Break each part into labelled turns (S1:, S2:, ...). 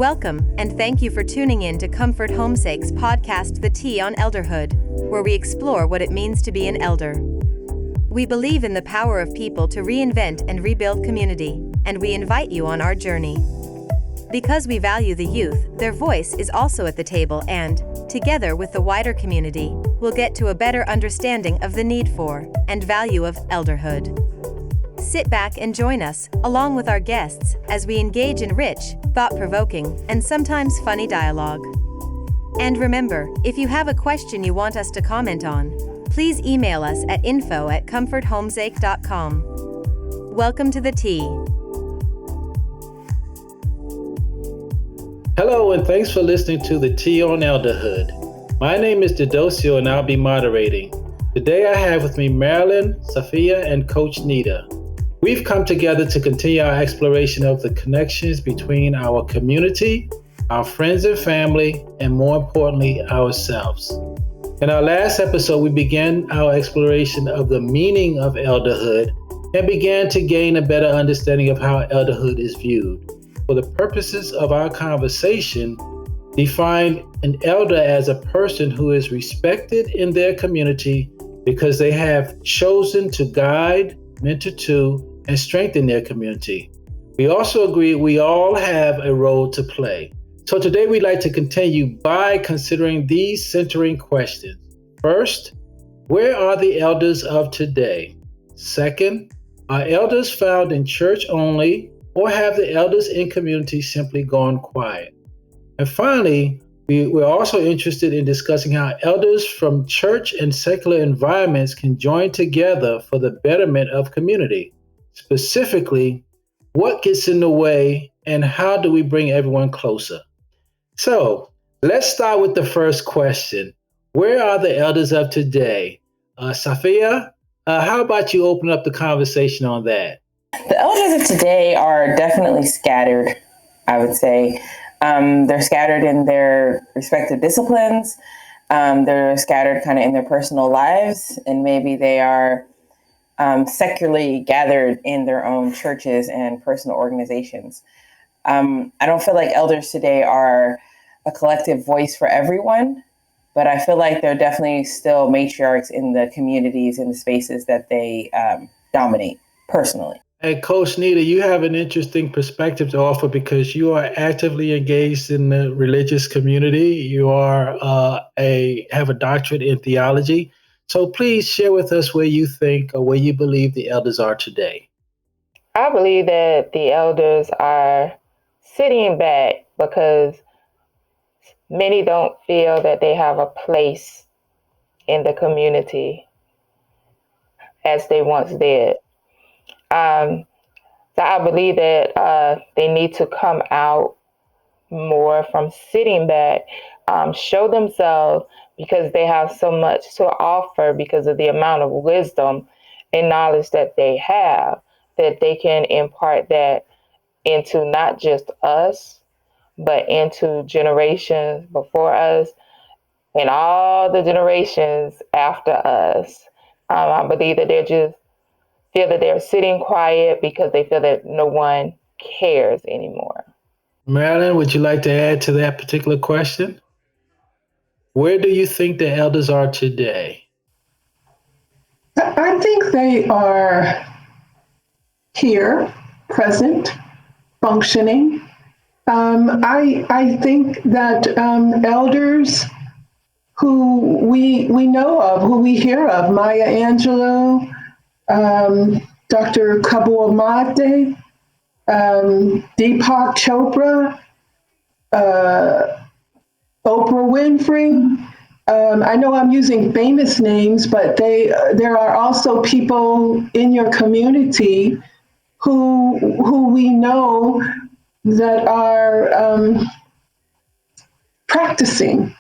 S1: Welcome, and thank you for tuning in to Comfort Homesake's podcast, The Tea on Elderhood, where we explore what it means to be an elder. We believe in the power of people to reinvent and rebuild community, and we invite you on our journey. Because we value the youth, their voice is also at the table and, together with the wider community, we'll get to a better understanding of the need for and value of elderhood. Sit back and join us, along with our guests, as we engage in rich, thought-provoking, and sometimes funny dialogue. And remember, if you have a question you want us to comment on, please email us at info@comforthomesake.com. Welcome to the tea.
S2: Hello, and thanks for listening to the Tea on Elderhood. My name is Dedoceo, and I'll be moderating. Today I have with me Marilyn, Safia, and Coach Nita. We've come together to continue our exploration of the connections between our community, our friends and family, and more importantly, ourselves. In our last episode, we began our exploration of the meaning of elderhood and began to gain a better understanding of how elderhood is viewed. For the purposes of our conversation, define an elder as a person who is respected in their community because they have chosen to guide, mentor to, and strengthen their community. We also agree we all have a role to play. So today we'd like to continue by considering these centering questions. First, where are the elders of today? Second, are elders found in church only, or have the elders in community simply gone quiet? And finally, we're also interested in discussing how elders from church and secular environments can join together for the betterment of community. Specifically, what gets in the way and how do we bring everyone closer? So let's start with the first question. Where are the elders of today? Safia, how about you open up the conversation on that?
S3: The elders of today are definitely scattered, I would say. They're scattered in their respective disciplines. They're scattered kind of in their personal lives, and maybe they are secularly gathered in their own churches and personal organizations. I don't feel like elders today are a collective voice for everyone, but I feel like they're definitely still matriarchs in the communities and the spaces that they dominate personally.
S2: And Coach Nita, you have an interesting perspective to offer because you are actively engaged in the religious community. You are have a doctorate in theology. So please share with us where you think or where you believe the elders are today.
S4: I believe that the elders are sitting back because many don't feel that they have a place in the community as they once did. So I believe that they need to come out more from sitting back, show themselves because they have so much to offer because of the amount of wisdom and knowledge that they have, that they can impart that into not just us, but into generations before us and all the generations after us. I believe that they just feel that they're sitting quiet because they feel that no one cares anymore.
S2: Marilyn, would you like to add to that particular question? Where do you think the elders are today?
S5: I think they are here, present, functioning. I think that elders who we know of, who we hear of, Maya Angelou, Dr. Kabul Mate, Deepak Chopra, Oprah Winfrey. I know I'm using famous names, but there are also people in your community who we know that are practicing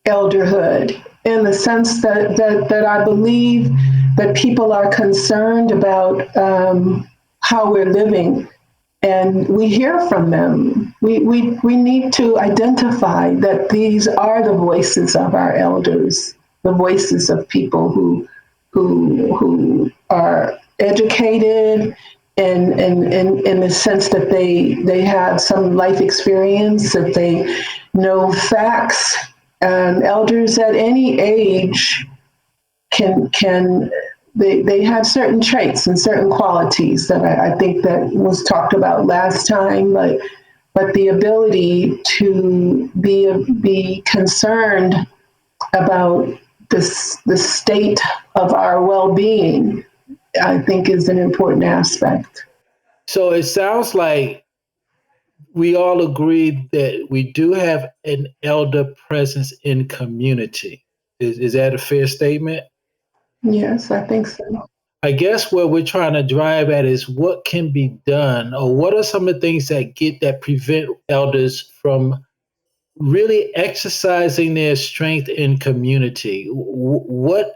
S5: elderhood in the sense that I believe that people are concerned about how we're living. And we hear from them. We need to identify that these are the voices of our elders, the voices of people who are educated in the sense that they have some life experience, that they know facts. Elders at any age can they have certain traits and certain qualities that I think that was talked about last time, but the ability to be concerned about the state of our well-being, I think, is an important aspect.
S2: So it sounds like we all agree that we do have an elder presence in community. Is that a fair statement?
S5: Yes, I think so.
S2: I guess what we're trying to drive at is what can be done, or what are some of the things that prevent elders from really exercising their strength in community. What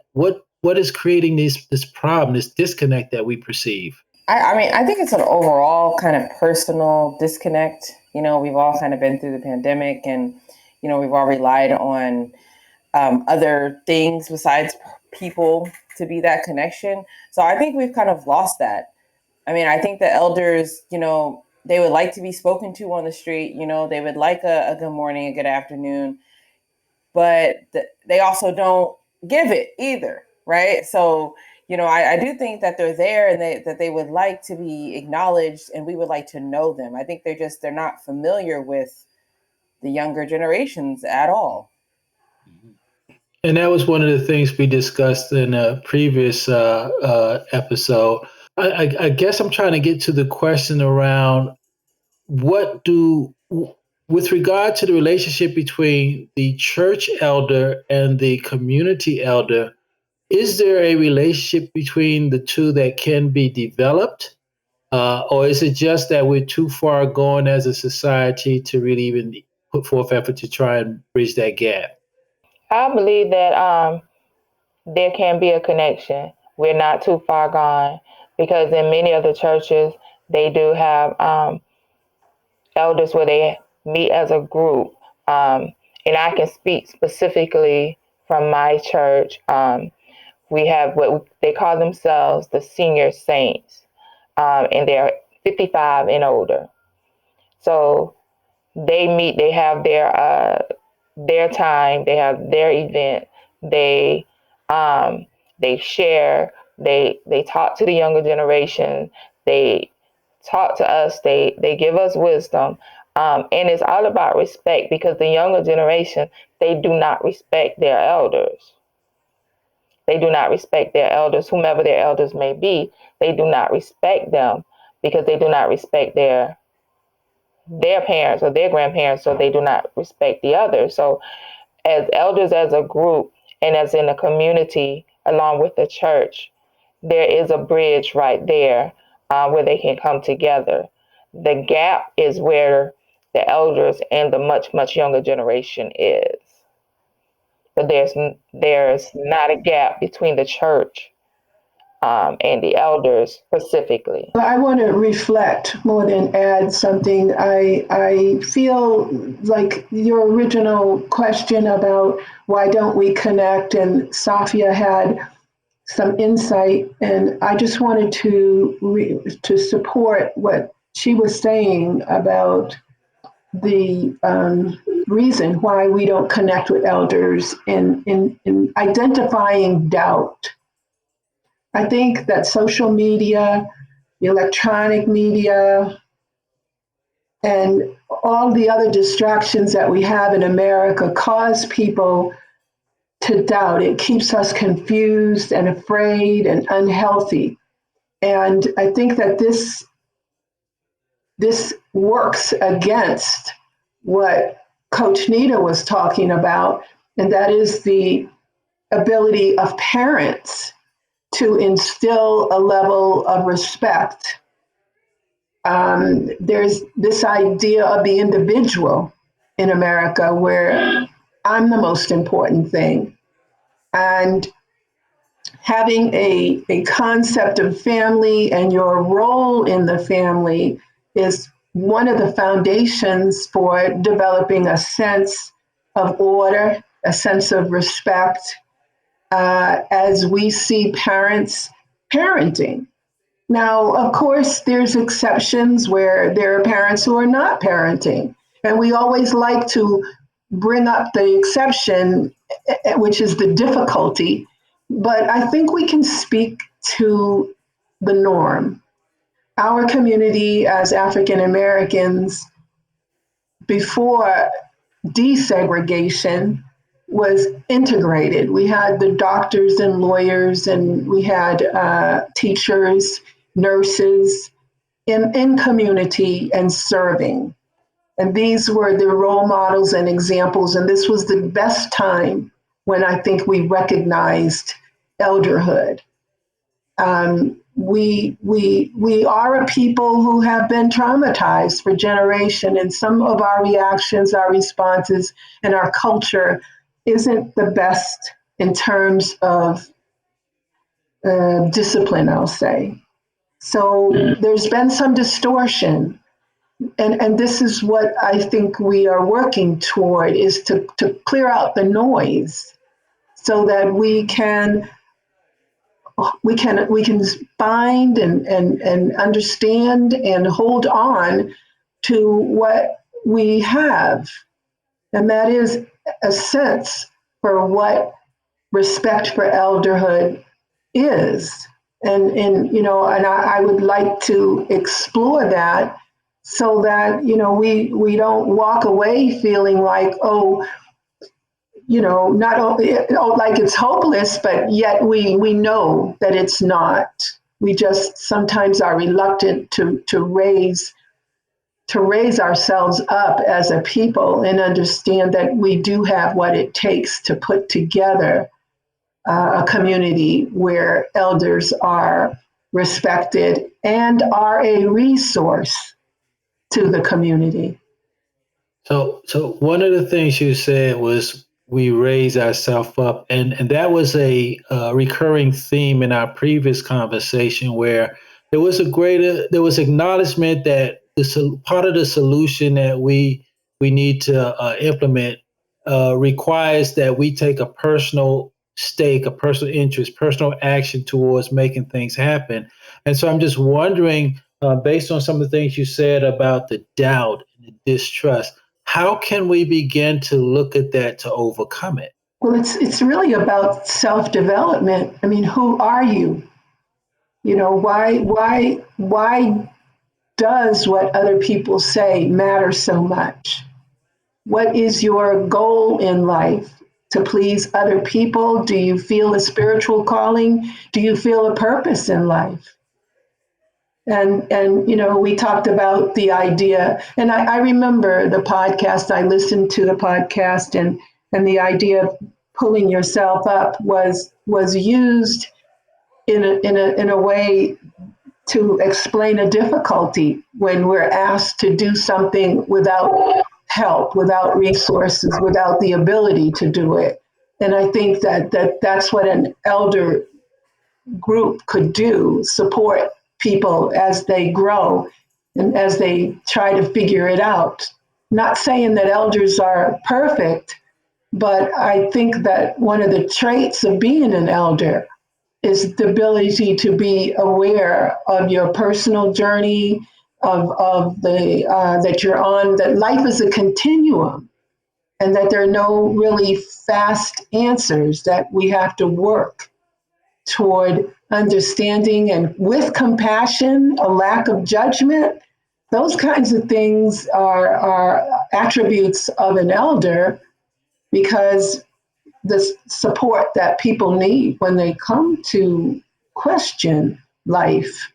S2: is creating this problem, this disconnect that we perceive?
S3: I mean, I think it's an overall kind of personal disconnect. We've all kind of been through the pandemic, and we've all relied on other things besides people to be that connection. So I think we've kind of lost that. I mean, I think the elders, they would like to be spoken to on the street. They would like a good morning, a good afternoon, but they also don't give it either, right? So, I do think that they're there, and that they would like to be acknowledged, and we would like to know them. I think they're not familiar with the younger generations at all.
S2: And that was one of the things we discussed in a previous episode. I guess I'm trying to get to the question around what do, with regard to the relationship between the church elder and the community elder, is there a relationship between the two that can be developed? Or is it just that we're too far gone as a society to really even put forth effort to try and bridge that gap?
S4: I believe that there can be a connection. We're not too far gone because in many of the churches, they do have elders where they meet as a group. And I can speak specifically from my church. We have what they call themselves the senior saints, and they're 55 and older. So they meet, they have their time, they have their event, they they share, they talk to the younger generation, they talk to us, they give us wisdom. And it's all about respect because the younger generation, they do not respect their elders. They do not respect their elders, whomever their elders may be. They do not respect them because they do not respect their parents or their grandparents, so they do not respect the others. So as elders, as a group, and as in a community, along with the church, there is a bridge right there where they can come together. The gap is where the elders and the much, much younger generation is. But there's not a gap between the church and the elders specifically.
S5: I want to reflect more than add something. I feel like your original question about why don't we connect, and Safia had some insight, and I just wanted to support what she was saying about the reason why we don't connect with elders in identifying doubt. I think that social media, electronic media, and all the other distractions that we have in America cause people to doubt. It keeps us confused and afraid and unhealthy. And I think that this works against what Coach Nita was talking about, and that is the ability of parents to instill a level of respect. There's this idea of the individual in America where I'm the most important thing. And having a concept of family and your role in the family is one of the foundations for developing a sense of order, a sense of respect, as we see parents parenting. Now, of course, there's exceptions where there are parents who are not parenting. And we always like to bring up the exception, which is the difficulty. But I think we can speak to the norm. Our community as African Americans, before desegregation, was integrated. We had the doctors and lawyers, and we had teachers, nurses in community and serving. And these were the role models and examples. And this was the best time when I think we recognized elderhood. We are a people who have been traumatized for generation, and some of our reactions, our responses, and our culture isn't the best in terms of discipline, I'll say. So there's been some distortion, and this is what I think we are working toward, is to clear out the noise so that we can find and understand and hold on to what we have, and that is a sense for what respect for elderhood is. And I would like to explore that so that we don't walk away feeling like, not only like it's hopeless, but yet we know that it's not. We just sometimes are reluctant to raise ourselves up as a people and understand that we do have what it takes to put together a community where elders are respected and are a resource to the community.
S2: So one of the things you said was we raise ourselves up, and that was a recurring theme in our previous conversation, where there was acknowledgement that part of the solution that we need to implement requires that we take a personal stake, a personal interest, personal action towards making things happen. And so I'm just wondering, based on some of the things you said about the doubt and the distrust, how can we begin to look at that to overcome it?
S5: Well, it's really about self-development. I mean, who are you? Why does what other people say matter so much? What is your goal in life? To please other people? Do you feel a spiritual calling? Do you feel a purpose in life? And we talked about the idea, and I remember the podcast. I listened to the podcast, and the idea of pulling yourself up was used in a way to explain a difficulty when we're asked to do something without help, without resources, without the ability to do it. And I think that's what an elder group could do: support people as they grow and as they try to figure it out. Not saying that elders are perfect, but I think that one of the traits of being an elder is the ability to be aware of your personal journey, of the that you're on, that life is a continuum, and that there are no really fast answers, that we have to work toward understanding, and with compassion, a lack of judgment. Those kinds of things are attributes of an elder, because the support that people need when they come to question life.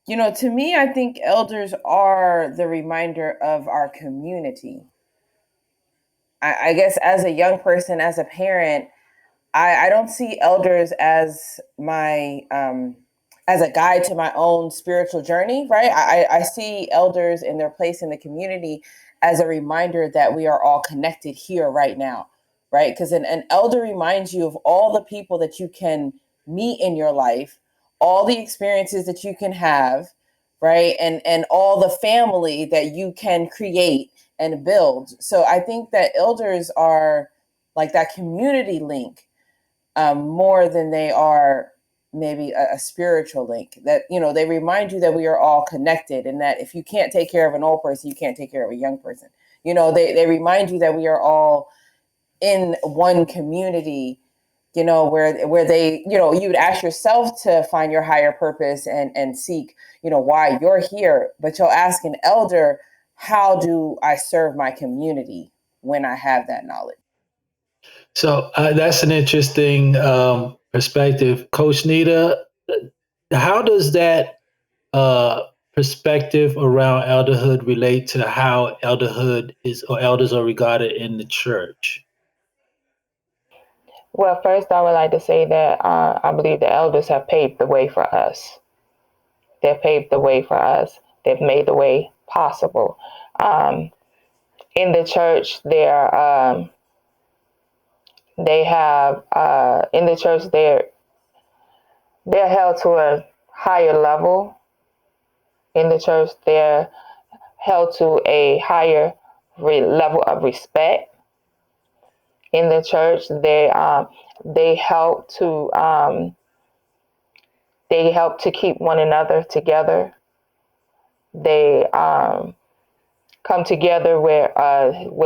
S3: To me, I think elders are the reminder of our community. I guess as a young person, as a parent, I don't see elders as my as a guide to my own spiritual journey, right? I see elders in their place in the community as a reminder that we are all connected here right now, right? Because an elder reminds you of all the people that you can meet in your life, all the experiences that you can have, right? And all the family that you can create and build. So I think that elders are like that community link, more than they are maybe a spiritual link, that, they remind you that we are all connected, and that if you can't take care of an old person, you can't take care of a young person. They remind you that we are all in one community, where they, you would ask yourself to find your higher purpose and seek, why you're here. But you'll ask an elder, how do I serve my community when I have that knowledge?
S2: So that's an interesting perspective. Coach Nita, how does that perspective around elderhood relate to how elderhood is or elders are regarded in the church?
S4: Well, first, I would like to say that I believe the elders have paved the way for us. They've paved the way for us. They've made the way possible. In the church, they have in the church they're held to a higher level. In the church, they're held to a higher level of respect. In the church, they help to keep one another together. They come together where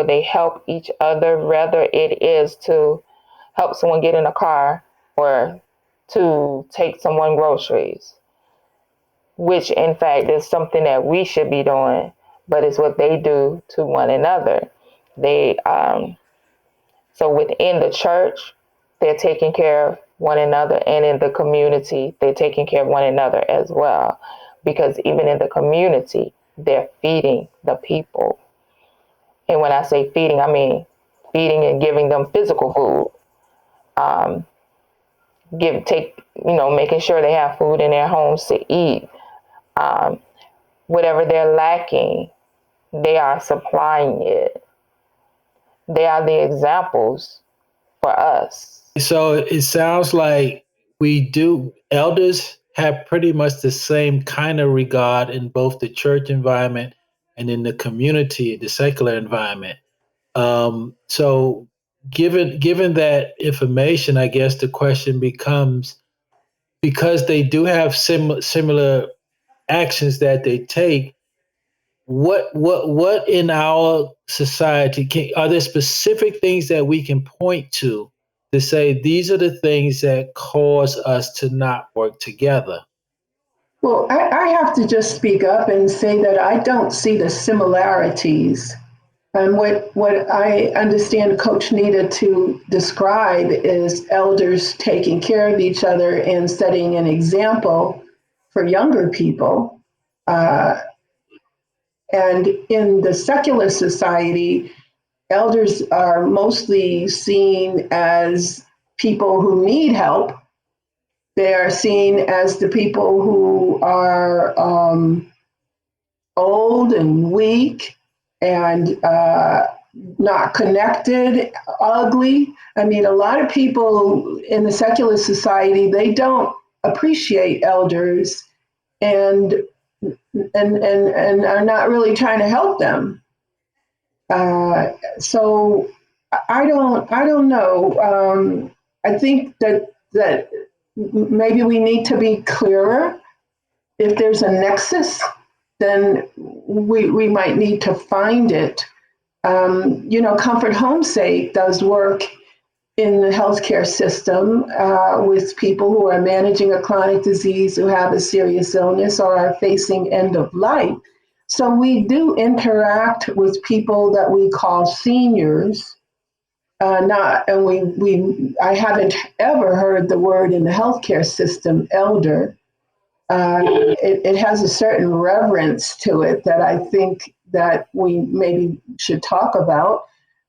S4: they help each other, whether it is to help someone get in a car or to take someone groceries, which in fact is something that we should be doing, but it's what they do to one another. They so within the church, they're taking care of one another, and in the community, they're taking care of one another as well. Because even in the community, they're feeding the people. And when I say feeding, I mean feeding and giving them physical food. Making sure they have food in their homes to eat. Whatever they're lacking, they are supplying it. They are the examples for us.
S2: So it sounds like elders have pretty much the same kind of regard in both the church environment and in the community, the secular environment. So given that information, I guess the question becomes, because they do have similar actions that they take, what in our society are there specific things that we can point to say these are the things that cause us to not work together?
S5: Well, I have to just speak up and say that I don't see the similarities. And what I understand Coach Nita to describe is elders taking care of each other and setting an example for younger people. And in the secular society, elders are mostly seen as people who need help. They are seen as the people who are old and weak and not connected, ugly. I mean, a lot of people in the secular society, they don't appreciate elders and are not really trying to help them. So I don't know. I think that maybe we need to be clearer. If there's a nexus, then we might need to find it. Comfort Homesake does work in the healthcare system with people who are managing a chronic disease, who have a serious illness, or are facing end of life. So we do interact with people that we call seniors. I haven't ever heard the word in the healthcare system, elder. It has a certain reverence to it that I think that we maybe should talk about.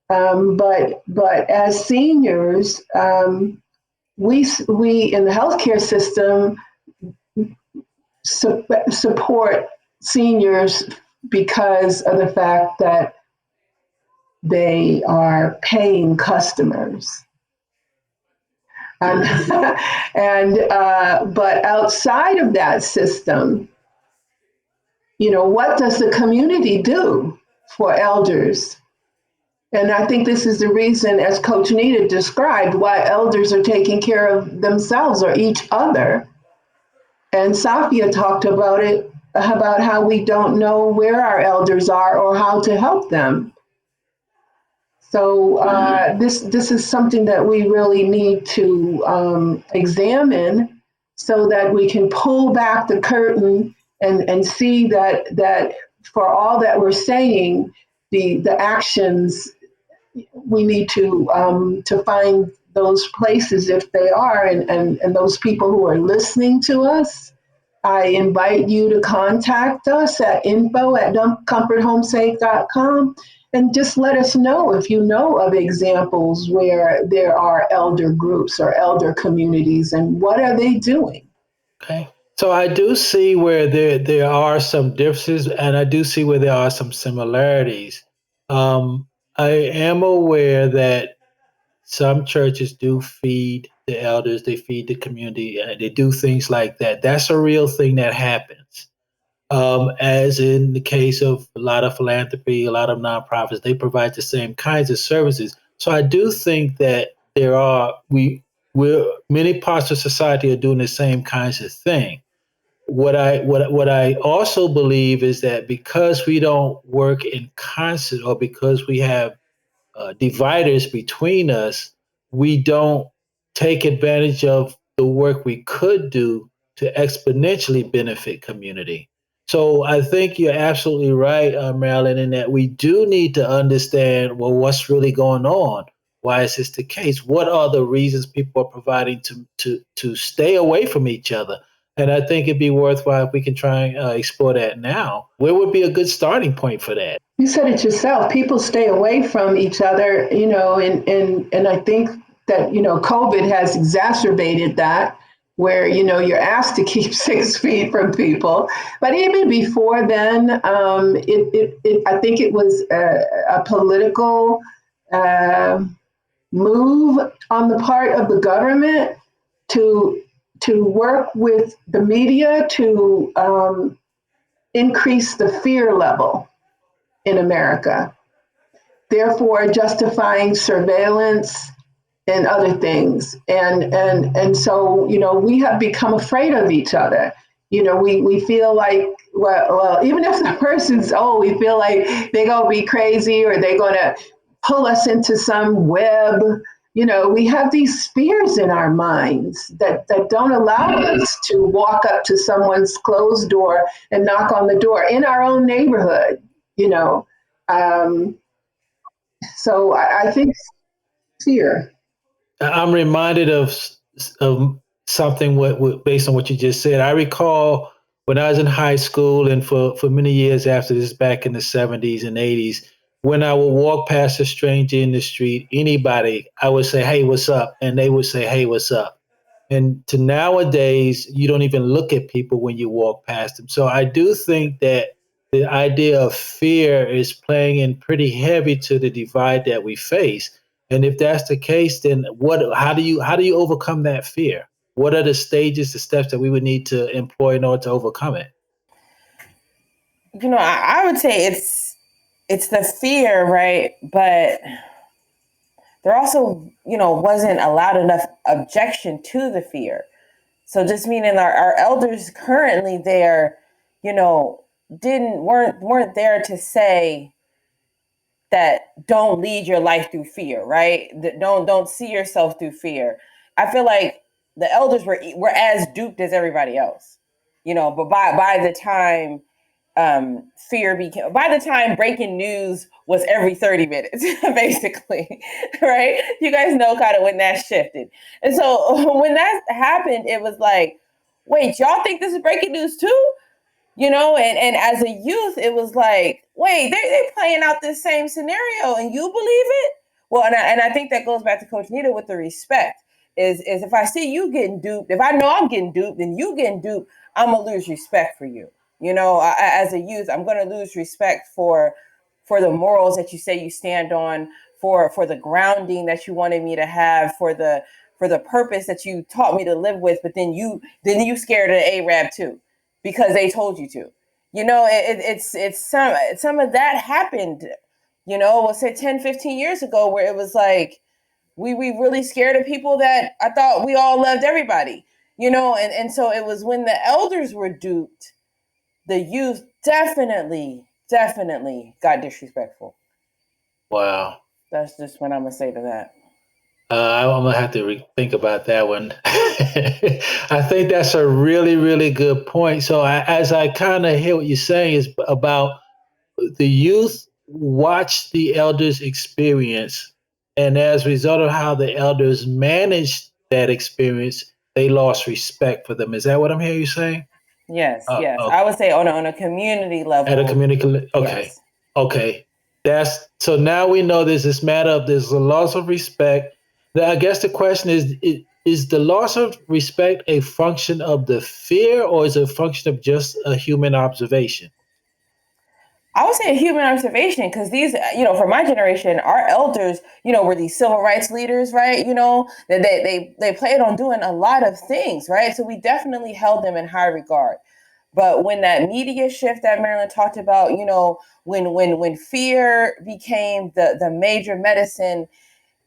S5: But as seniors, we in the healthcare system support seniors because of the fact that they are paying customers. But outside of that system, what does the community do for elders? And I think this is the reason, as Coach Nita described, why elders are taking care of themselves or each other, And Safia talked about it, about how we don't know where our elders are or how to help them. So this is something that we really need to examine so that we can pull back the curtain and see that for all that we're saying, the actions, we need to find those places if they are, and those people who are listening to us. I invite you to contact us at info@comforthomesake.com and just let us know if you know of examples where there are elder groups or elder communities, and what are they doing.
S2: Okay. So I do see where there are some differences, and I do see where there are some similarities. Um, I am aware that some churches do feed the elders, they feed the community, they do things like that. That's a real thing that happens. As in the case of a lot of philanthropy, a lot of nonprofits, they provide the same kinds of services. So I do think that we're many parts of society are doing the same kinds of thing. What I also believe is that because we don't work in concert, or because we have dividers between us, we don't take advantage of the work we could do to exponentially benefit community. So I think you're absolutely right, Marilyn, in that we do need to understand, well, what's really going on? Why is this the case? What are the reasons people are providing to stay away from each other? And I think it'd be worthwhile if we can try and explore that now. Where would be a good starting point for that?
S5: You said it yourself. People stay away from each other, and I think that, COVID has exacerbated that, where, you're asked to keep 6 feet from people. But even before then, I think it was a political uh, move on the part of the government to work with the media to increase the fear level in America, therefore justifying surveillance and other things. And so, we have become afraid of each other. We feel like, well, even if the person's old, we feel like they're gonna be crazy or they're gonna pull us into some web. We have these fears in our minds that don't allow us to walk up to someone's closed door and knock on the door in our own neighborhood, you know. Um, so I think fear.
S2: I'm reminded of something based on what you just said. I recall when I was in high school, and for many years after this, back in the 70s and 80s, when I would walk past a stranger in the street, anybody, I would say, "Hey, what's up?" And they would say, "Hey, what's up?" And to nowadays, you don't even look at people when you walk past them. So I do think that the idea of fear is playing in pretty heavy to the divide that we face. And if that's the case, then how do you overcome that fear? What are the stages, the steps that we would need to employ in order to overcome it?
S3: I would say it's the fear, right? But there also, wasn't a loud enough objection to the fear. So just meaning our elders currently there, didn't weren't there to say that don't lead your life through fear, right? That don't see yourself through fear. I feel like the elders were as duped as everybody else, but by the time fear became, by the time breaking news was every 30 minutes, basically, right? You guys know kind of when that shifted. And so when that happened, it was like, wait, y'all think this is breaking news too? And as a youth, it was like, wait, they playing out this same scenario and you believe it? Well, and I think that goes back to Coach Nita with the respect is if I see you getting duped, if I know I'm getting duped and you getting duped, I'm gonna lose respect for you. As a youth, I'm gonna lose respect for the morals that you say you stand on, for the grounding that you wanted me to have, for the purpose that you taught me to live with, but then you scared of the Arab too because they told you to. It's some of that happened, let's say 10, 15 years ago, where it was like we really scared of people that I thought we all loved everybody. and so it was when the elders were duped, the youth definitely got disrespectful.
S2: Wow.
S3: That's just what I'm gonna say to that.
S2: I'm gonna have to think about that one. I think that's a really, really good point. So, as I kind of hear what you're saying, is about the youth watch the elders' experience, and as a result of how the elders managed that experience, they lost respect for them. Is that what I'm hearing you saying?
S3: Yes. I would say on a community level.
S2: At a community, okay,
S3: yes.
S2: okay. That's so now we know there's this matter of there's a loss of respect. Now, I guess the question is the loss of respect a function of the fear, or is it a function of just a human observation?
S3: I would say a human observation, because these, for my generation, our elders, were these civil rights leaders, right? That they played on doing a lot of things, right? So we definitely held them in high regard. But when that media shift that Marilyn talked about, when fear became the major medicine,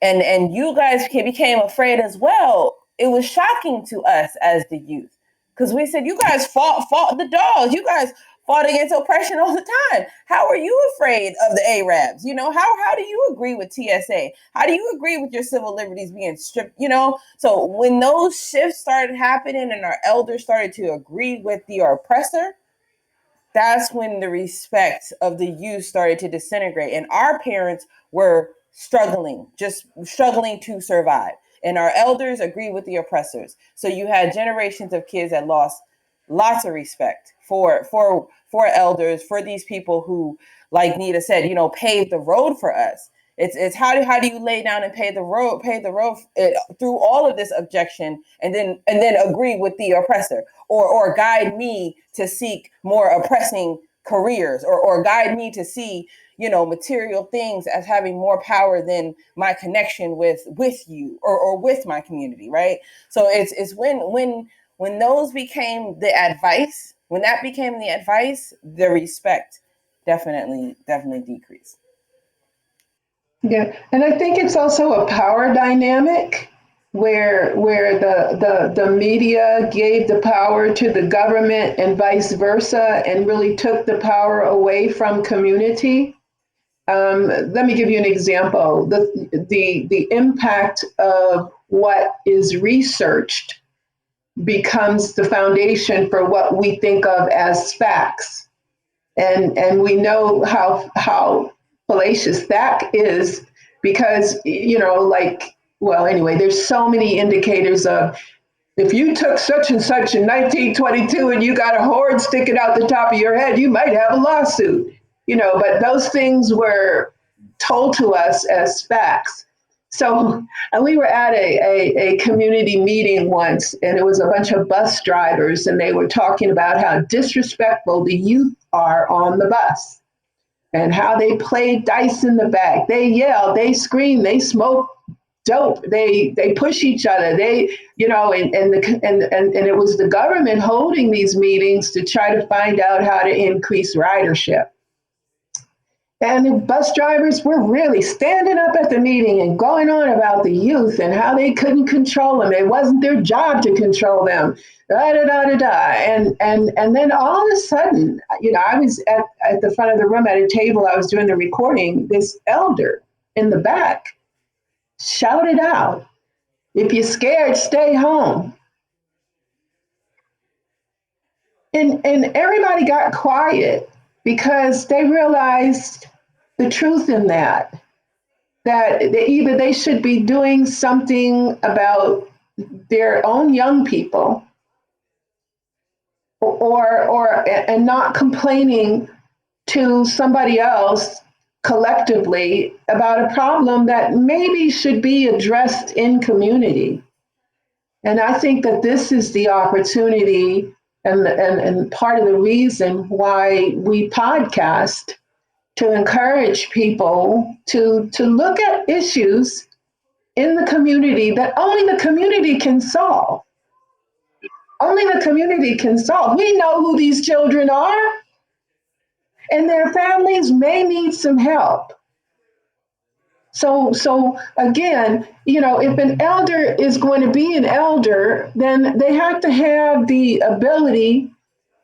S3: and you guys became afraid as well, it was shocking to us as the youth, because we said, you guys fought the dogs, you guys fought against oppression all the time. How are you afraid of the Arabs? How do you agree with TSA? How do you agree with your civil liberties being stripped? So when those shifts started happening and our elders started to agree with the oppressor, that's when the respect of the youth started to disintegrate. And our parents were just struggling to survive. And our elders agreed with the oppressors. So you had generations of kids that lost lots of respect for elders, for these people who, like Nita said, paved the road for us. It's how do you lay down and pave the road through all of this objection, and then agree with the oppressor, or guide me to seek more oppressing careers, or guide me to see material things as having more power than my connection with you, or with my community, right? So it's when those became the advice, when that became the advice, the respect definitely decreased.
S5: Yeah, and I think it's also a power dynamic where the media gave the power to the government and vice versa, and really took the power away from community. Let me give you an example. The impact of what is researched becomes the foundation for what we think of as facts. And we know how fallacious that is, because well, anyway, there's so many indicators of, if you took such and such in 1922 and you got a horde sticking out the top of your head, you might have a lawsuit. But those things were told to us as facts. So, and we were at a community meeting once, and it was a bunch of bus drivers, and they were talking about how disrespectful the youth are on the bus, and how they played dice in the back. They yell, they scream, they smoke dope, they push each other. And it was the government holding these meetings to try to find out how to increase ridership. And the bus drivers were really standing up at the meeting and going on about the youth and how they couldn't control them. It wasn't their job to control them. Da, da, da, da, da. And then all of a sudden, I was at the front of the room at a table. I was doing the recording. This elder in the back shouted out, "If you're scared, stay home." And everybody got quiet, because they realized the truth in that either they should be doing something about their own young people, and not complaining to somebody else collectively about a problem that maybe should be addressed in community. And I think that this is the opportunity, and part of the reason why we podcast, to encourage people to look at issues in the community that only the community can solve. Only the community can solve. We know who these children are, and their families may need some help. So again, if an elder is going to be an elder, then they have to have the ability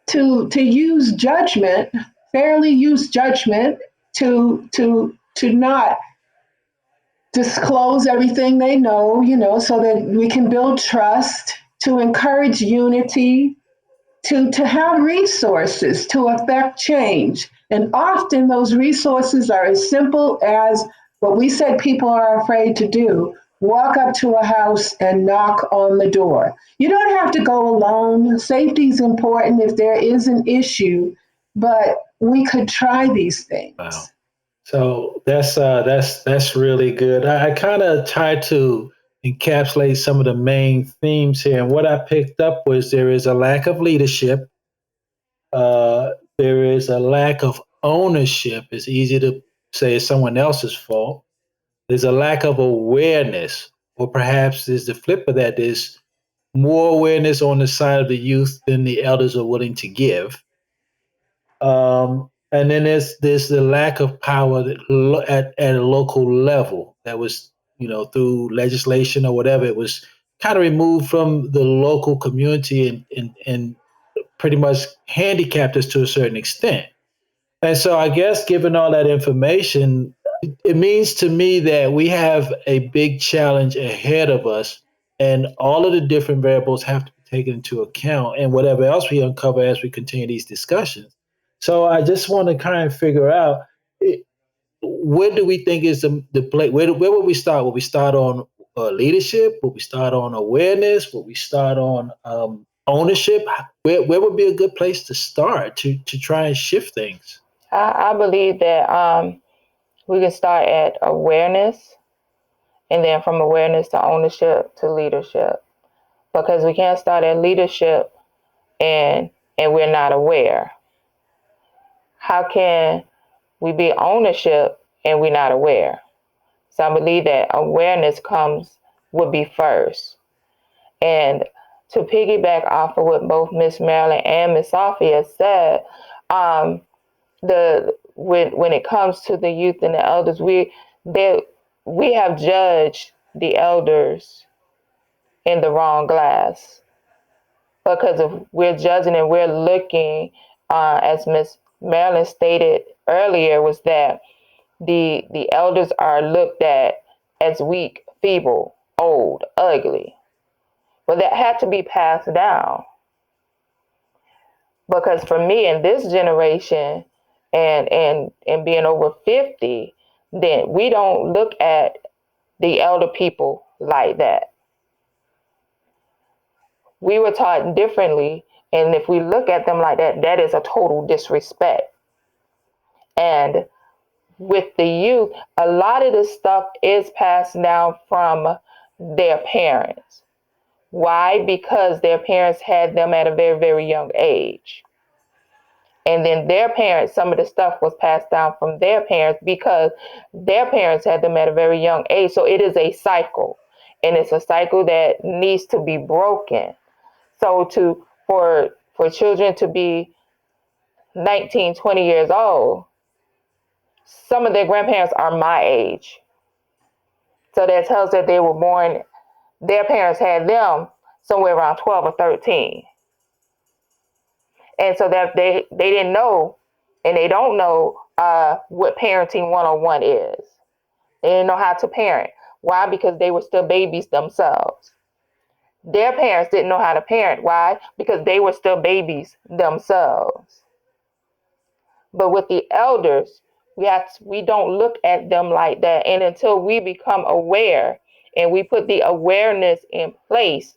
S5: to use judgment, fairly use judgment, to not disclose everything they know, so that we can build trust, to encourage unity, to have resources to affect change. And often those resources are as simple as what we said people are afraid to do: walk up to a house and knock on the door. You don't have to go alone. Safety is important if there is an issue, but we could try these
S2: Wow.
S5: things.
S2: So that's really good. I kind of tried to encapsulate some of the main themes here, and what I picked up was there is a lack of leadership. There is a lack of ownership. It's easy to say it's someone else's fault. There's a lack of awareness, or perhaps there's the flip of that. There's more awareness on the side of the youth than the elders are willing to give. And then there's the lack of power at a local level that was, through legislation or whatever, it was kind of removed from the local community and pretty much handicapped us to a certain extent. And so I guess given all that information, it means to me that we have a big challenge ahead of us, and all of the different variables have to be taken into account, and whatever else we uncover as we continue these discussions. So I just want to kind of figure out, where do we think is the place? Where would we start? Would we start on leadership? Would we start on awareness? Would we start on ownership? Where would be a good place to start to try and shift things?
S4: I believe that we can start at awareness, and then from awareness to ownership to leadership, because we can't start at leadership and we're not aware. How can we be ownership and we're not aware? So I believe that awareness would be first. And to piggyback off of what both Miss Marilyn and Miss Safia said, when it comes to the youth and the elders, we have judged the elders in the wrong glass, because if we're judging and we're looking, as Miss Marilyn stated earlier, was that the elders are looked at as weak, feeble, old, ugly. But that had to be passed down, because for me in this generation, and being over 50, then we don't look at the elder people like that. We were taught differently, and if we look at them like that, that is a total disrespect. And with the youth, a lot of this stuff is passed down from their parents. Why? Because their parents had them at a very, very young age. And then their parents, some of the stuff was passed down from their parents because their parents had them at a very young age. So it is a cycle, and it's a cycle that needs to be broken. So for children to be 19, 20 years old, some of their grandparents are my age. So that tells that they were born, their parents had them somewhere around 12 or 13. And so that they didn't know, and they don't know what parenting 101 is. They didn't know how to parent. Why? Because they were still babies themselves. Their parents didn't know how to parent. Why? Because they were still babies themselves. But with the elders, we don't look at them like that. And until we become aware and we put the awareness in place,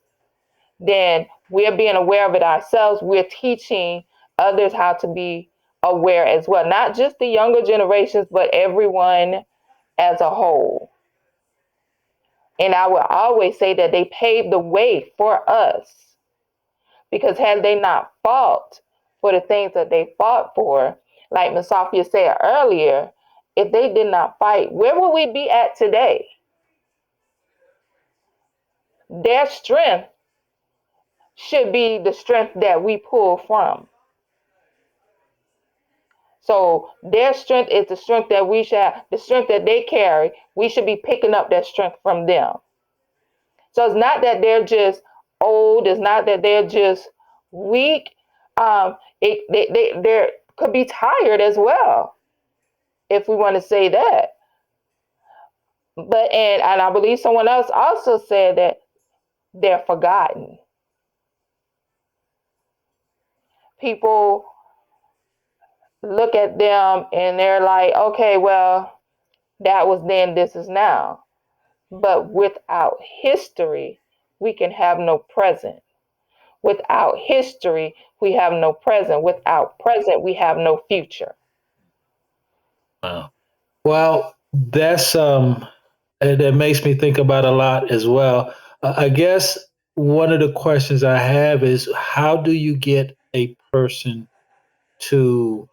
S4: then we're being aware of it ourselves. We're teaching others how to be aware as well. Not just the younger generations, but everyone as a whole. And I will always say that they paved the way for us, because had they not fought for the things that they fought for, like Ms. Safia said earlier, if they did not fight, where would we be at today? Their strength should be the strength that we pull from. So their strength is the strength that we should have, the strength that they carry. We should be picking up that strength from them. So it's not that they're just old. It's not that they're just weak. They could be tired as well, if we want to say that. But and I believe someone else also said that they're forgotten. People look at them and they're like, okay, well, that was then, this is now. But without history, we can have no present. Without history, we have no present. Without present, we have no future.
S2: Wow. Well, that's that makes me think about a lot as well. I guess one of the questions I have is, how do you get a person to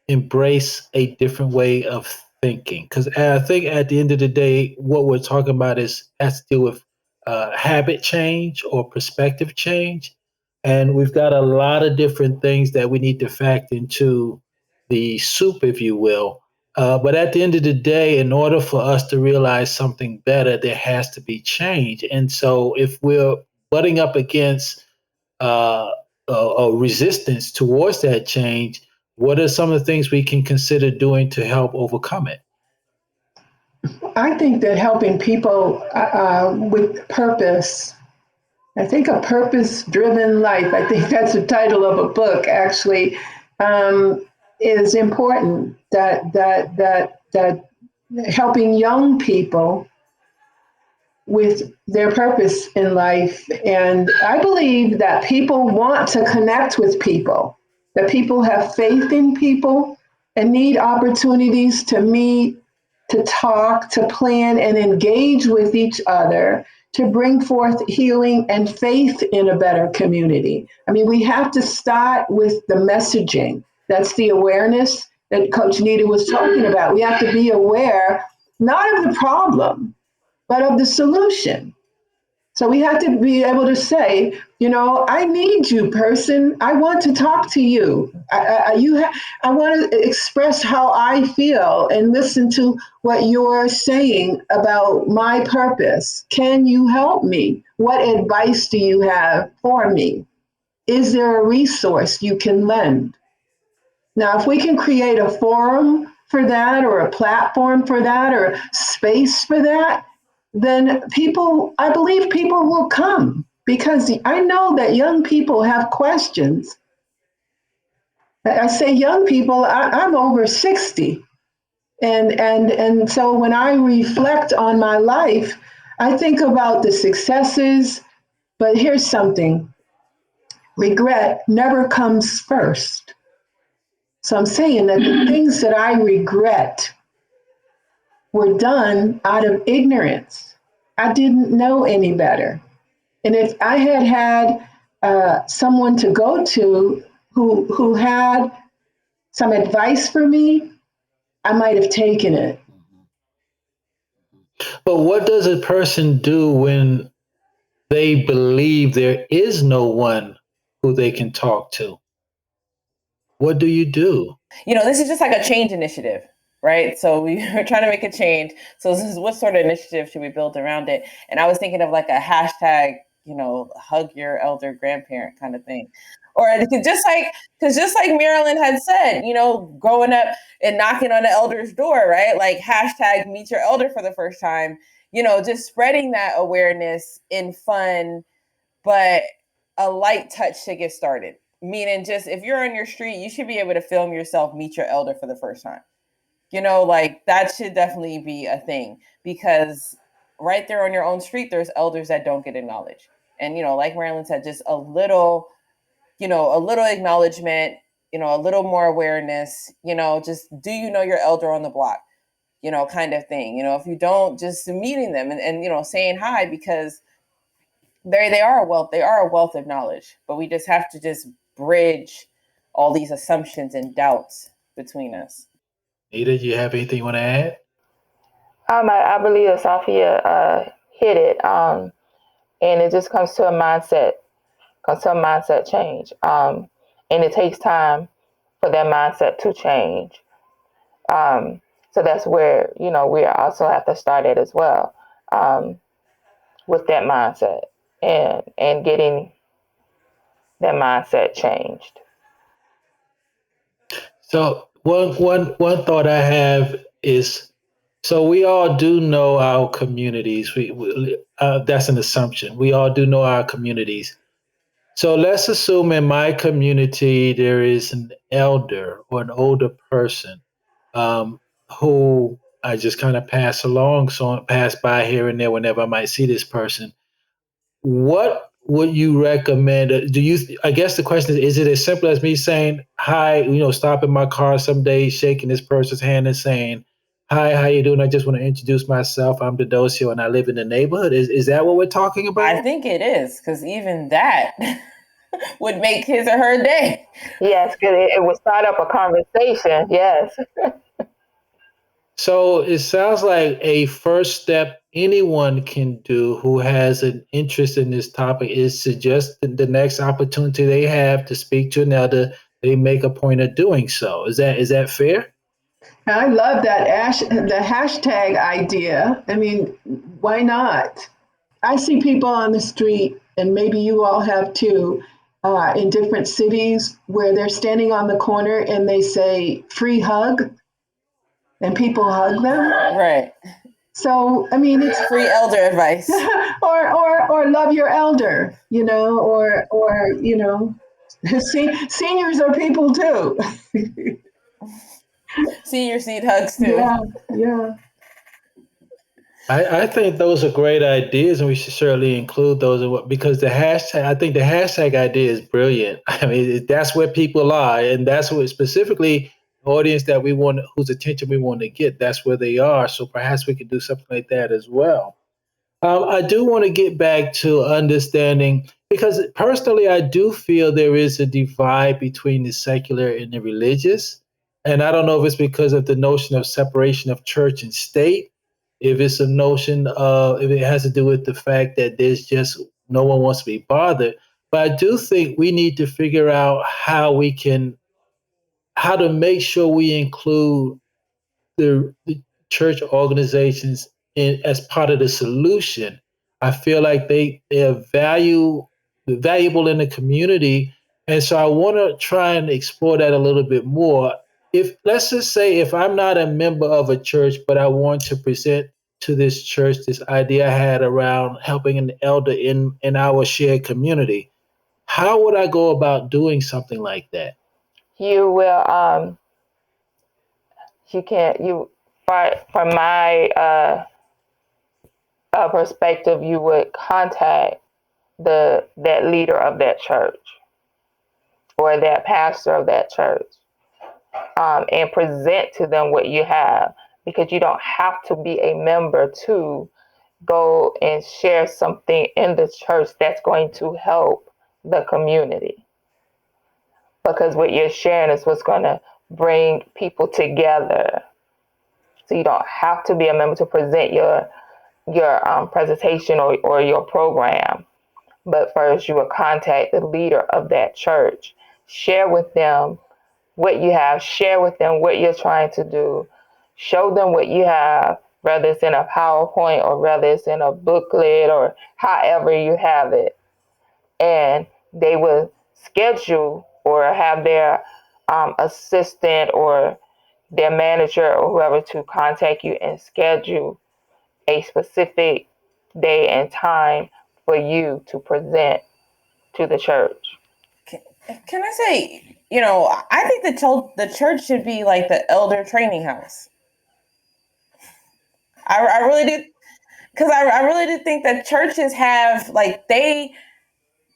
S2: embrace a different way of thinking? Because I think at the end of the day, what we're talking about has to do with habit change or perspective change, and we've got a lot of different things that we need to factor into the soup, if you will. But at the end of the day, in order for us to realize something better, there has to be change. And so, if we're butting up against uh, a resistance towards that change, what are some of the things we can consider doing to help overcome it?
S5: I think that helping people with purpose, I think a purpose driven life, I think that's the title of a book actually, is important. That helping young people with their purpose in life. And I believe that people want to connect with people, that people have faith in people and need opportunities to meet, to talk, to plan, and engage with each other to bring forth healing and faith in a better community. I mean, we have to start with the messaging. That's the awareness that Coach Nita was talking about. We have to be aware, not of the problem, but of the solution. So we have to be able to say, I need you, person. I want to talk to you. I want to express how I feel and listen to what you're saying about my purpose. Can you help me? What advice do you have for me? Is there a resource you can lend? Now, if we can create a forum for that, or a platform for that, or space for that, then I believe people will come, because I know that young people have questions. I say young people, I'm over 60. And so when I reflect on my life, I think about the successes, but here's something: regret never comes first. So I'm saying that the things that I regret were done out of ignorance. I didn't know any better. And if I had someone to go to who had some advice for me, I might have taken it.
S2: But what does a person do when they believe there is no one who they can talk to? What do you do?
S3: This is just like a change initiative, right? So we are trying to make a change. So this is, what sort of initiative should we build around it? And I was thinking of like a hashtag, hug your elder grandparent kind of thing. Or because just like Marilyn had said, growing up and knocking on the elder's door, right? Like hashtag meet your elder for the first time, just spreading that awareness in fun, but a light touch to get started. Meaning, just if you're on your street, you should be able to film yourself meet your elder for the first time. Like that should definitely be a thing, because right there on your own street, there's elders that don't get acknowledged. And, like Marilyn said, just a little acknowledgement, a little more awareness, just, do you know your elder on the block, kind of thing. If you don't, just meeting them and saying hi, because they are a wealth of knowledge, but we just have to just bridge all these assumptions and doubts between us.
S2: Nita, do you have anything you want to add?
S4: I believe that Safia hit it, and it just comes to a mindset change, and it takes time for their mindset to change. So that's where, we also have to start it as well, with that mindset and getting that mindset changed.
S2: So one thought I have is, so we all do know our communities. That's an assumption. We all do know our communities. So let's assume in my community there is an elder or an older person, um, who I just kind of pass along, so pass by here and there whenever I might see this person. What would you recommend? Do you? I guess the question is it as simple as me saying hi? Stop in my car someday, shaking this person's hand and saying, "Hi, how you doing? I just want to introduce myself. I'm Dedoceo, and I live in the neighborhood." Is that what we're talking about?
S3: I think it is, because even that would make his or her day.
S4: Yes, because it would start up a conversation. Yes.
S2: So it sounds like a first step anyone can do who has an interest in this topic is suggest the next opportunity they have to speak to another, they make a point of doing so. Is that fair?
S5: I love that the hashtag idea. I mean, why not? I see people on the street, and maybe you all have too, in different cities where they're standing on the corner and they say free hug, and people hug them.
S3: Right.
S5: So I mean, it's
S3: Free elder advice.
S5: or love your elder, or seniors are people too.
S3: Senior seat hugs too.
S5: Yeah, yeah.
S2: I think those are great ideas, and we should certainly include those because the hashtag. I think the hashtag idea is brilliant. I mean, that's where people are, and that's what specifically the audience that we want, whose attention we want to get. That's where they are. So perhaps we could do something like that as well. I do want to get back to understanding because personally, I do feel there is a divide between the secular and the religious. And I don't know if it's because of the notion of separation of church and state, if it's a notion of, if it has to do with the fact that there's just no one wants to be bothered. But I do think we need to figure out how to make sure we include the church organizations as part of the solution. I feel like they are valuable in the community, and so I want to try and explore that a little bit more. If let's just say if I'm not a member of a church, but I want to present to this church this idea I had around helping an elder in our shared community, how would I go about doing something like that?
S4: You will, you can't, from my perspective, you would contact that leader of that church or that pastor of that church, and present to them what you have, because you don't have to be a member to go and share something in the church that's going to help the community, because what you're sharing is what's going to bring people together. So you don't have to be a member to present your presentation or your program. But first, you will contact the leader of that church, share with them what you have, share with them what you're trying to do, show them what you have, whether it's in a PowerPoint or whether it's in a booklet or however you have it. And they will schedule or have their assistant or their manager or whoever to contact you and schedule a specific day and time for you to present to the church.
S3: Can I say, I think the church should be like the elder training house. I really do, because I really do think that churches have, like, they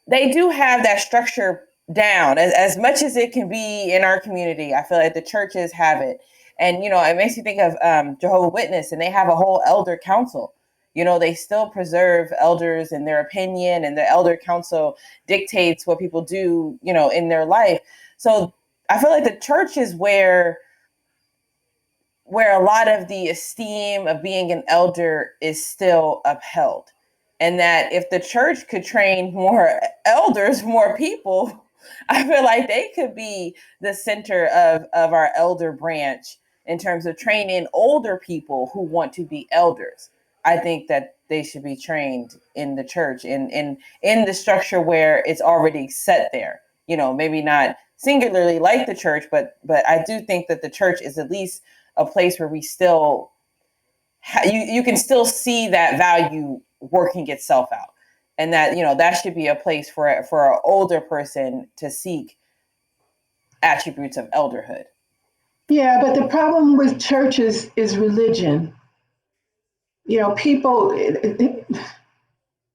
S3: do have that structure down as much as it can be in our community. I feel like the churches have it. And, it makes me think of Jehovah's Witness, and they have a whole elder council. They still preserve elders and their opinion, and the elder council dictates what people do, in their life. So I feel like the church is where a lot of the esteem of being an elder is still upheld. And that if the church could train more elders, more people, I feel like they could be the center of our elder branch in terms of training older people who want to be elders. I think that they should be trained in the church, in the structure where it's already set there. Maybe not singularly like the church, but I do think that the church is at least a place where we still you can still see that value working itself out, and that that should be a place for an older person to seek attributes of elderhood.
S5: Yeah, but the problem with churches is religion. People,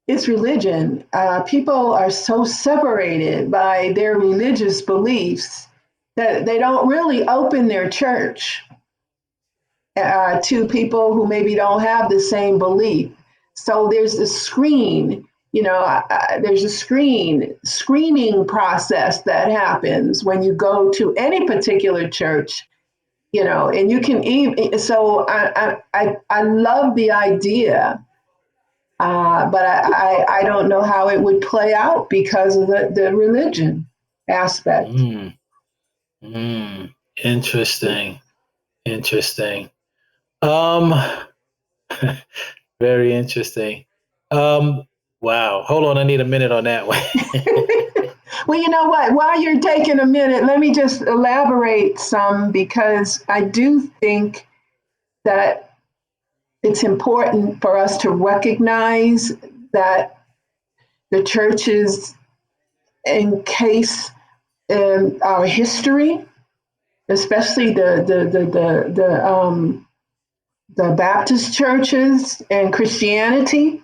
S5: it's religion. People are so separated by their religious beliefs that they don't really open their church to people who maybe don't have the same belief. So there's a screen, there's a screening process that happens when you go to any particular church, and you can even, so I love the idea, but I don't know how it would play out because of the religion aspect.
S2: Interesting. Um, very interesting. Wow. Hold on, I need a minute on that one.
S5: Well, you know what? While you're taking a minute, let me just elaborate some, because I do think that it's important for us to recognize that the churches encase our history, especially the Baptist churches and Christianity.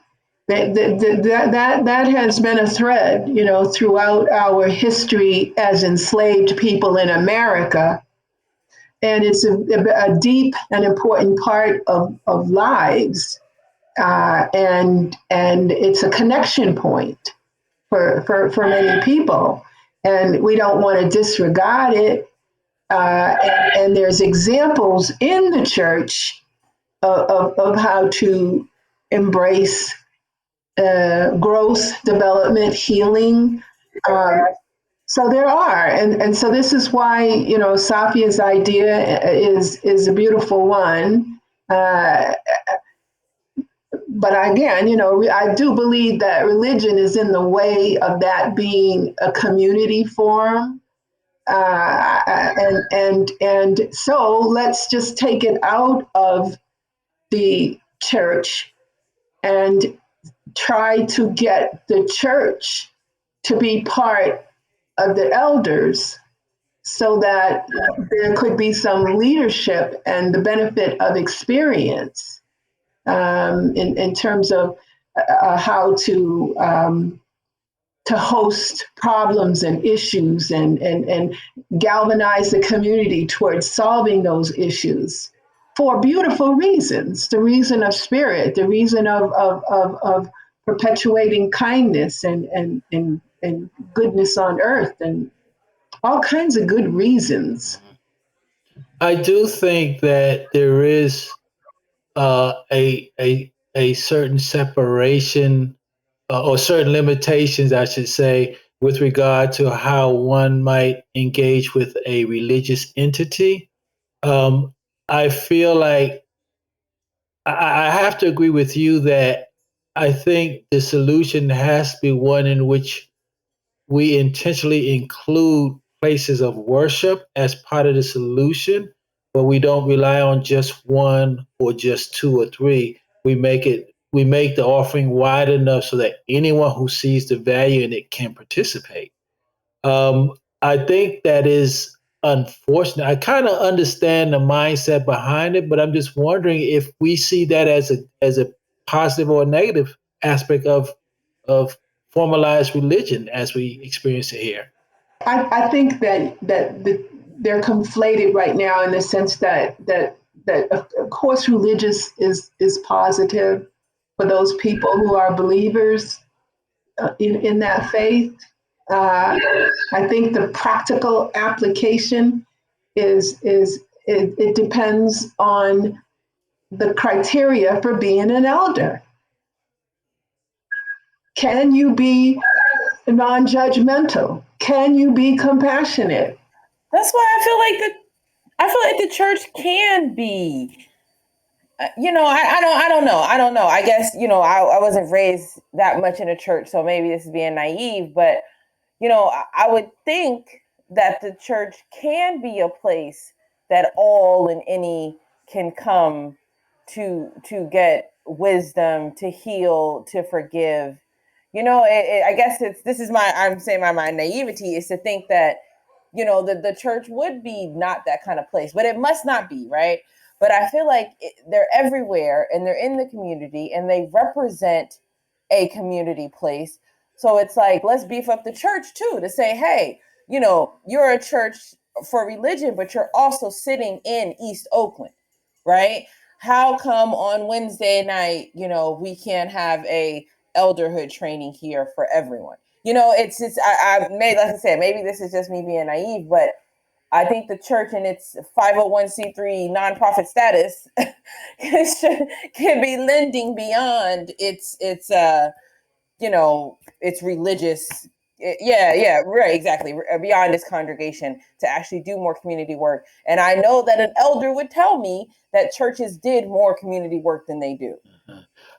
S5: That has been a thread, throughout our history as enslaved people in America, and it's a deep and important part of lives, and it's a connection point for many people, and we don't want to disregard it. And there's examples in the church of how to embrace growth, development, healing. So there are, and so this is why Safia's idea is a beautiful one. But again, I do believe that religion is in the way of that being a community forum. And so let's just take it out of the church and try to get the church to be part of the elders, so that there could be some leadership and the benefit of experience, in terms of how to host problems and issues, and galvanize the community towards solving those issues for beautiful reasons, the reason of spirit, the reason of perpetuating kindness and goodness on earth, and all kinds of good reasons.
S2: I do think that there is a certain separation, or certain limitations, I should say, with regard to how one might engage with a religious entity. I feel like I have to agree with you that I think the solution has to be one in which we intentionally include places of worship as part of the solution, but we don't rely on just one or just two or three. We make the offering wide enough so that anyone who sees the value in it can participate. I think that is unfortunate. I kind of understand the mindset behind it, but I'm just wondering if we see that as a positive or a negative aspect of formalized religion as we experience it here.
S5: I think they're conflated right now, in the sense that of course religious is positive for those people who are believers in that faith. I think the practical application it depends on the criteria for being an elder. Can you be non-judgmental? can you be compassionate?
S3: That's why I feel like the church can be. I don't know. I guess I wasn't raised that much in a church, so maybe this is being naive. But I would think that the church can be a place that all and any can come to get wisdom, to heal, to forgive. I guess I'm saying my naivety is to think that the church would be not that kind of place, but it must not be, right? But I feel like they're everywhere and they're in the community and they represent a community place. So it's like, let's beef up the church too, to say, hey, you're a church for religion, but you're also sitting in East Oakland, right? How come on Wednesday night, we can't have a elderhood training here for everyone? It's just, I may, like I said, maybe this is just me being naive, but I think the church in its 501c3 nonprofit status can be lending beyond its religious, yeah, right, exactly, beyond its congregation to actually do more community work. And I know that an elder would tell me that churches did more community work than they do.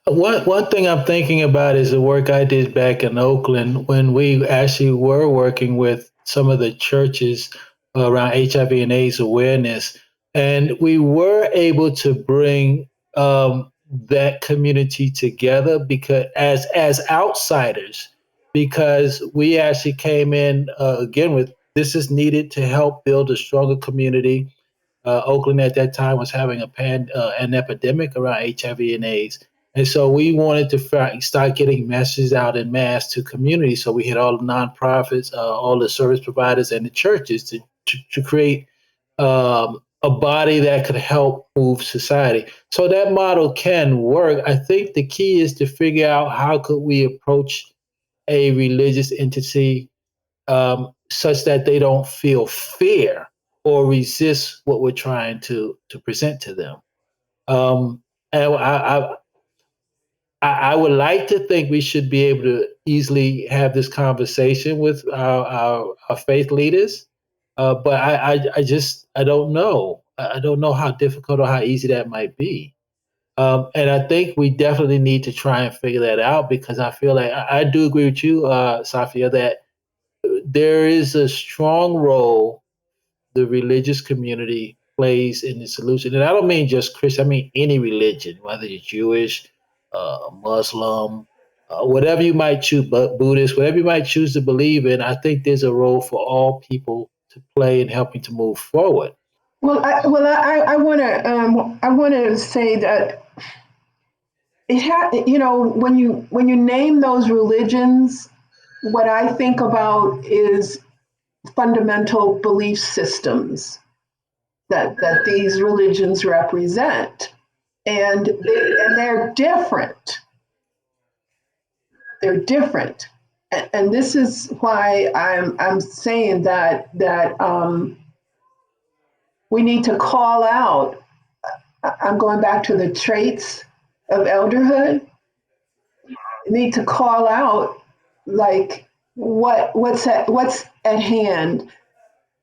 S2: One thing I'm thinking about is the work I did back in Oakland when we actually were working with some of the churches around HIV and AIDS awareness, and we were able to bring that community together because as outsiders, because we actually came in again with this is needed to help build a stronger community. Oakland at that time was having an epidemic around HIV and AIDS. And so we wanted to start getting messages out in mass to communities. So we had all the nonprofits, all the service providers, and the churches to create a body that could help move society. So that model can work. I think the key is to figure out how could we approach a religious entity such that they don't feel fear or resist what we're trying to present to them. And I would like to think we should be able to easily have this conversation with our faith leaders, but I don't know. I don't know how difficult or how easy that might be. And I think we definitely need to try and figure that out because I feel like I do agree with you, Safia, that there is a strong role the religious community plays in the solution. And I don't mean just Christian, I mean any religion, whether you're Jewish, Muslim, whatever you might choose, but Buddhist, whatever you might choose to believe in, I think there's a role for all people to play in helping to move forward.
S5: Well, I want to say that when you name those religions, what I think about is fundamental belief systems that these religions represent, and they're different. They're different, and this is why I'm saying that we need to call out. I'm going back to the traits of elderhood. We need to call out like what's at hand.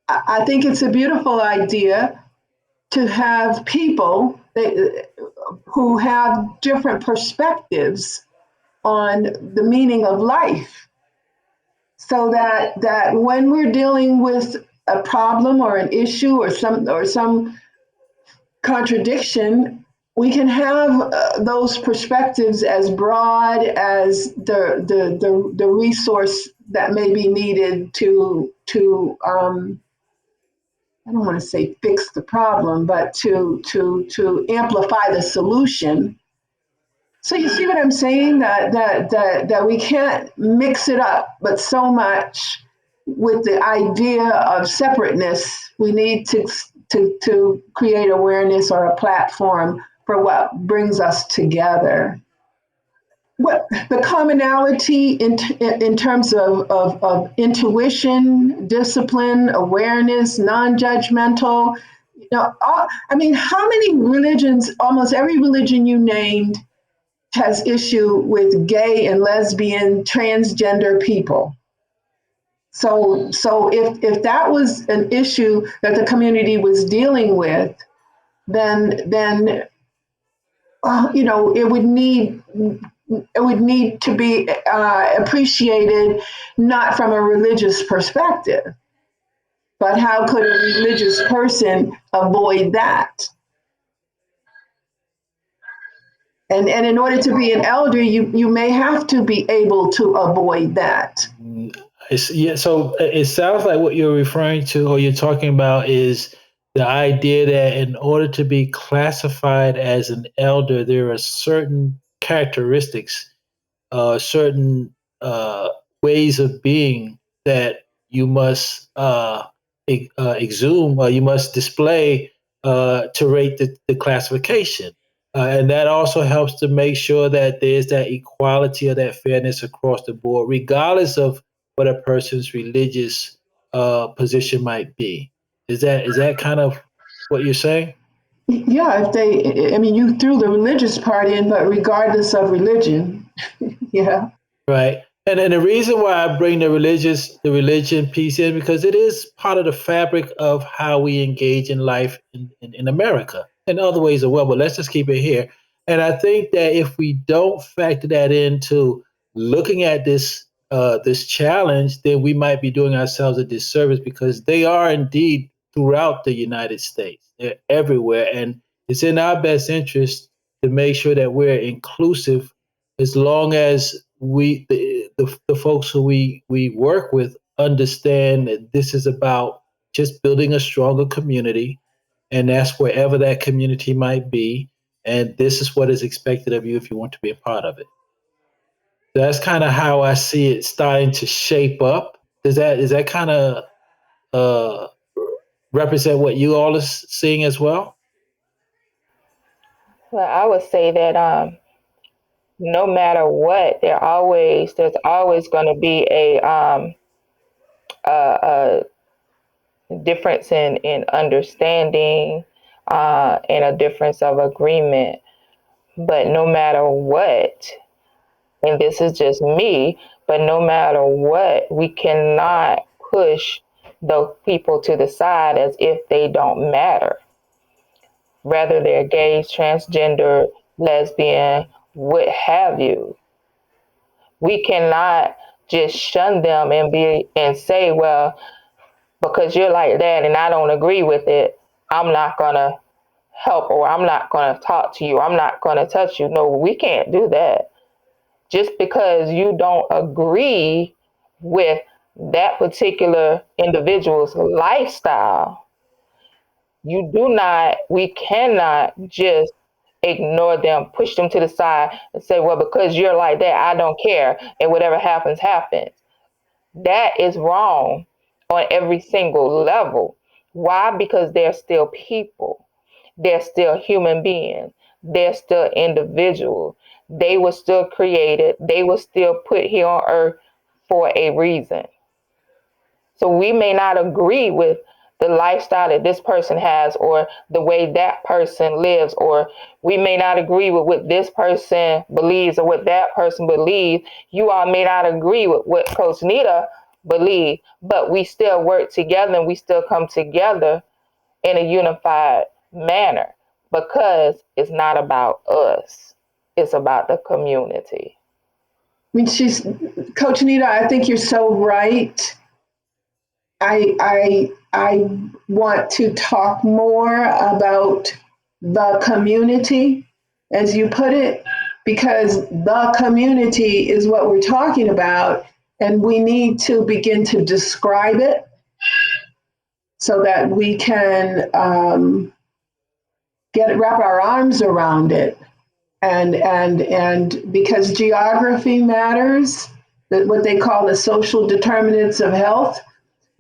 S5: I think it's a beautiful idea to have people who have different perspectives on the meaning of life, so that when we're dealing with a problem or an issue or some contradiction, we can have those perspectives as broad as the resource that may be needed to I don't want to say fix the problem, but to amplify the solution. So you see what I'm saying? That we can't mix it up, but so much with the idea of separateness, we need to create awareness or a platform for what brings us together. What the commonality in terms of intuition, discipline, awareness, non-judgmental. I mean, how many religions? Almost every religion you named has issue with gay and lesbian, transgender people. So if that was an issue that the community was dealing with, then it would need to be appreciated, not from a religious perspective, but how could a religious person avoid that? And in order to be an elder, you may have to be able to avoid that.
S2: Yeah, so it sounds like what you're referring to or you're talking about is the idea that in order to be classified as an elder, there are certain characteristics, certain ways of being that you must exhume or you must display to rate the classification. And that also helps to make sure that there's that equality or that fairness across the board, regardless of what a person's religious position might be. Is that kind of what you're saying?
S5: Yeah, you threw the religious part in, but regardless of religion, yeah.
S2: Right. And the reason why I bring the religion piece in because it is part of the fabric of how we engage in life in America and other ways as well. But let's just keep it here. And I think that if we don't factor that into looking at this challenge, then we might be doing ourselves a disservice because they are indeed throughout the United States. They're everywhere. And it's in our best interest to make sure that we're inclusive as long as the folks who we work with understand that this is about just building a stronger community, and that's wherever that community might be, and this is what is expected of you if you want to be a part of it. That's kind of how I see it starting to shape up. Does that kind of uh, represent what you all are seeing as well?
S4: Well, I would say that no matter what, there's always going to be a difference in understanding and a difference of agreement. But no matter what, and this is just me, but no matter what, we cannot push those people to the side as if they don't matter. Whether they're gay, transgender, lesbian, what have you. We cannot just shun them and say, well, because you're like that and I don't agree with it, I'm not gonna help or I'm not gonna talk to you. I'm not gonna touch you. No, we can't do that. Just because you don't agree with that particular individual's lifestyle, we cannot just ignore them, push them to the side and say, well, because you're like that, I don't care. And whatever happens, happens. That is wrong on every single level. Why? Because they're still people. They're still human beings. They're still individuals. They were still created. They were still put here on earth for a reason. So we may not agree with the lifestyle that this person has or the way that person lives, or we may not agree with what this person believes or what that person believes. You all may not agree with what Coach Nita believes, but we still work together and we still come together in a unified manner because it's not about us. It's about the community.
S5: I mean, Coach Nita, I think you're so right. I want to talk more about the community, as you put it, because the community is what we're talking about, and we need to begin to describe it so that we can wrap our arms around it, and because geography matters, that what they call the social determinants of health.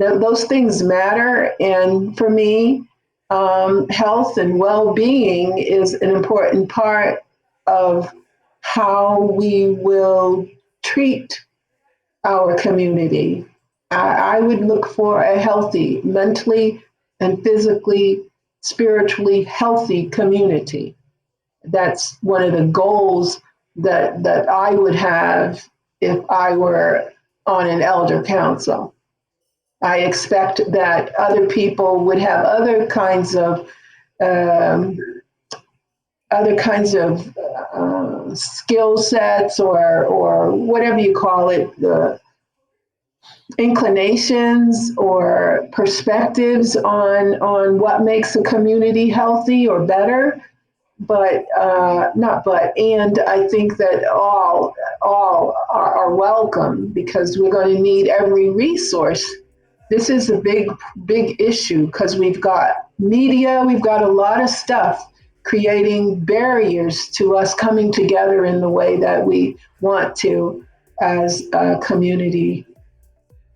S5: Those things matter, and for me, health and well-being is an important part of how we will treat our community. I would look for a healthy, mentally and physically, spiritually healthy community. That's one of the goals that I would have if I were on an elder council. I expect that other people would have other kinds of skill sets or whatever you call it, inclinations or perspectives on what makes a community healthy or better. But and I think that all are welcome, because we're going to need every resource. This is a big issue, because we've got media, we've got a lot of stuff creating barriers to us coming together in the way that we want to as a community.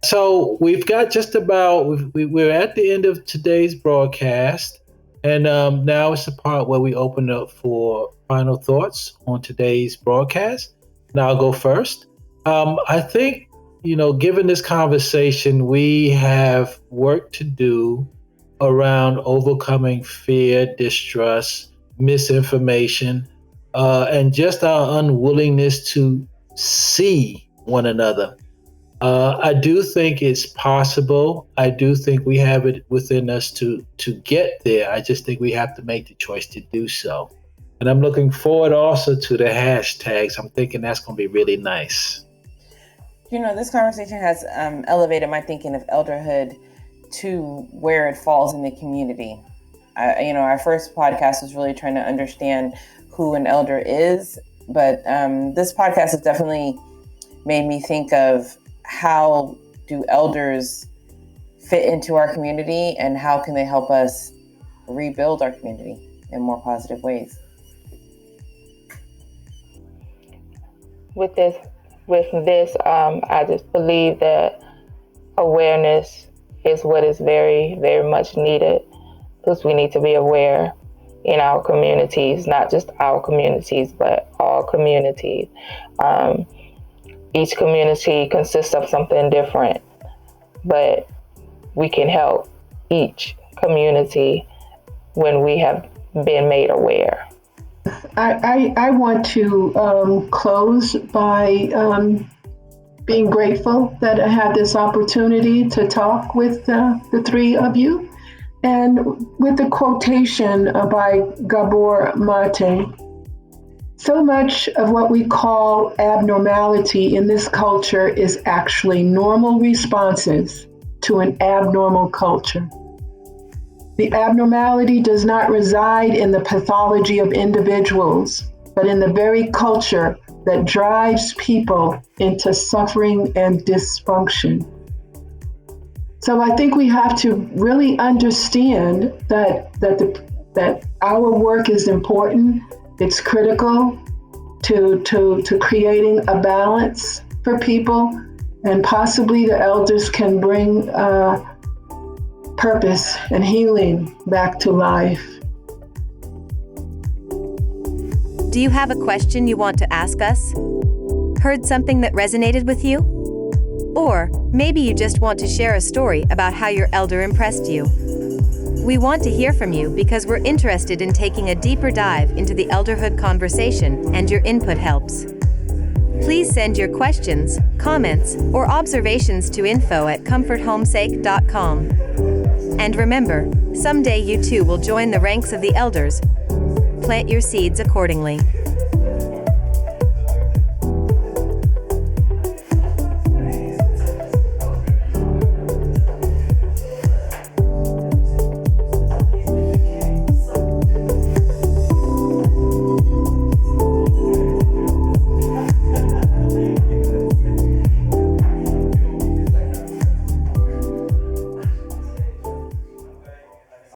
S2: So we've got we're at the end of today's broadcast. And now it's the part where we open up for final thoughts on today's broadcast. And I'll go first. I think, given this conversation, we have work to do around overcoming fear, distrust, misinformation, and just our unwillingness to see one another. I do think it's possible. I do think we have it within us to get there. I just think we have to make the choice to do so. And I'm looking forward also to the hashtags. I'm thinking that's going to be really nice.
S3: This conversation has elevated my thinking of elderhood to where it falls in the community. Our first podcast was really trying to understand who an elder is, but this podcast has definitely made me think of how do elders fit into our community, and how can they help us rebuild our community in more positive ways?
S4: With this, I just believe that awareness is what is very, very much needed, because we need to be aware in our communities, not just our communities, but all communities. Each community consists of something different, but we can help each community when we have been made aware.
S5: I want to close by being grateful that I had this opportunity to talk with the three of you, and with a quotation by Gabor Mate. So much of what we call abnormality in this culture is actually normal responses to an abnormal culture. The abnormality does not reside in the pathology of individuals, but in the very culture that drives people into suffering and dysfunction. So I think we have to really understand that our work is important. It's critical to creating a balance for people, and possibly the elders can bring purpose and healing back to life.
S1: Do you have a question you want to ask us? Heard something that resonated with you? Or maybe you just want to share a story about how your elder impressed you. We want to hear from you because we're interested in taking a deeper dive into the elderhood conversation, and your input helps. Please send your questions, comments, or observations to info@comforthomesake.com. And remember, someday you too will join the ranks of the elders. Plant your seeds accordingly.